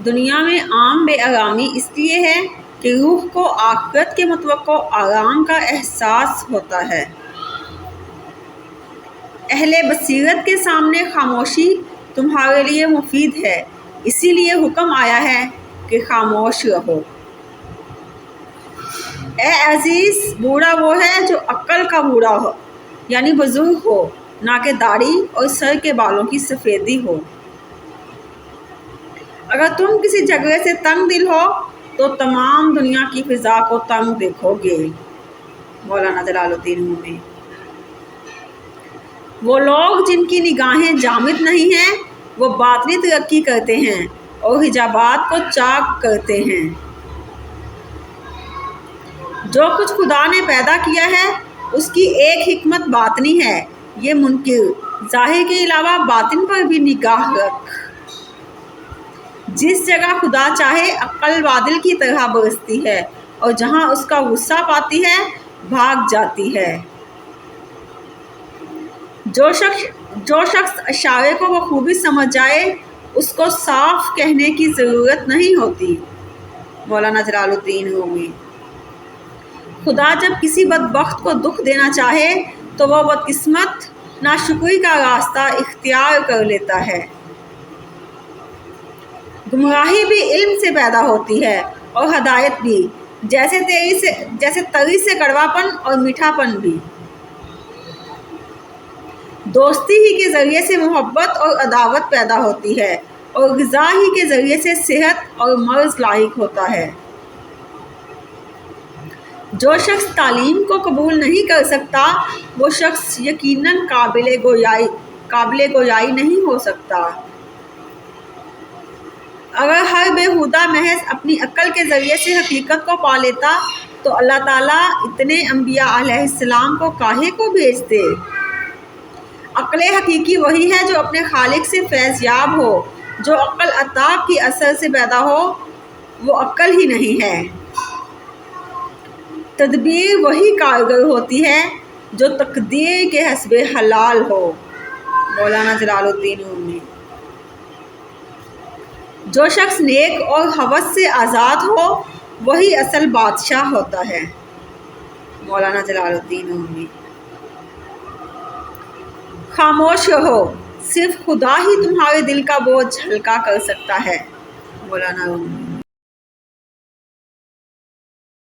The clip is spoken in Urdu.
دنیا میں عام بے آرامی اس لیے ہے کہ روح کو آخرت کے متوقع آرام کا احساس ہوتا ہے۔ اہل بصیرت کے سامنے خاموشی تمہارے لیے مفید ہے، اسی لیے حکم آیا ہے کہ خاموش رہو۔ اے عزیز، بوڑھا وہ ہے جو عقل کا بوڑھا ہو، یعنی بزرگ ہو، نہ کہ داڑھی اور سر کے بالوں کی سفیدی ہو۔ اگر تم کسی جھگڑے سے تنگ دل ہو تو تمام دنیا کی فضا کو تنگ دیکھو گے۔ مولانا جلال الدین رومی۔ وہ لوگ جن کی نگاہیں جامد نہیں ہیں وہ باطنی ترقی کرتے ہیں اور حجابات کو چاک کرتے ہیں۔ جو کچھ خدا نے پیدا کیا ہے اس کی ایک حکمت باطنی ہے، یہ منکر ظاہر کے علاوہ باطن پر بھی نگاہ رکھ۔ جس جگہ خدا چاہے عقل بادل کی طرح برستی ہے اور جہاں اس کا غصہ پاتی ہے بھاگ جاتی ہے۔ جو شخص اشارے کو بخوبی سمجھ جائے اس کو صاف کہنے کی ضرورت نہیں ہوتی۔ مولانا جلال الدین رومی۔ خدا جب کسی بدبخت کو دکھ دینا چاہے تو وہ بدقسمت ناشکری کا راستہ اختیار کر لیتا ہے۔ گمراہی بھی علم سے پیدا ہوتی ہے اور ہدایت بھی، جیسے تری سے کڑوا پن اور میٹھا پن بھی۔ دوستی ہی کے ذریعے سے محبت اور عداوت پیدا ہوتی ہے اور غذا ہی کے ذریعے سے صحت اور مرض لاحق ہوتا ہے۔ جو شخص تعلیم کو قبول نہیں کر سکتا وہ شخص یقیناً قابل گویائی نہیں ہو سکتا۔ اگر ہر بےہودہ محض اپنی عقل کے ذریعے سے حقیقت کو پا لیتا تو اللہ تعالیٰ اتنے انبیاء علیہ السلام کو کاہے کو بھیجتے؟ عقل حقیقی وہی ہے جو اپنے خالق سے فیض یاب ہو۔ جو عقل عطا کی اثر سے پیدا ہو وہ عقل ہی نہیں ہے۔ تدبیر وہی کارگر ہوتی ہے جو تقدیر کے حسب حلال ہو۔ مولانا جلال الدین رومی۔ جو شخص نیک اور ہوس سے آزاد ہو وہی اصل بادشاہ ہوتا ہے۔ مولانا جلال الدین رومی۔ خاموش رہو، صرف خدا ہی تمہارے دل کا بوجھ ہلکا کر سکتا ہے۔ مولانا رومی۔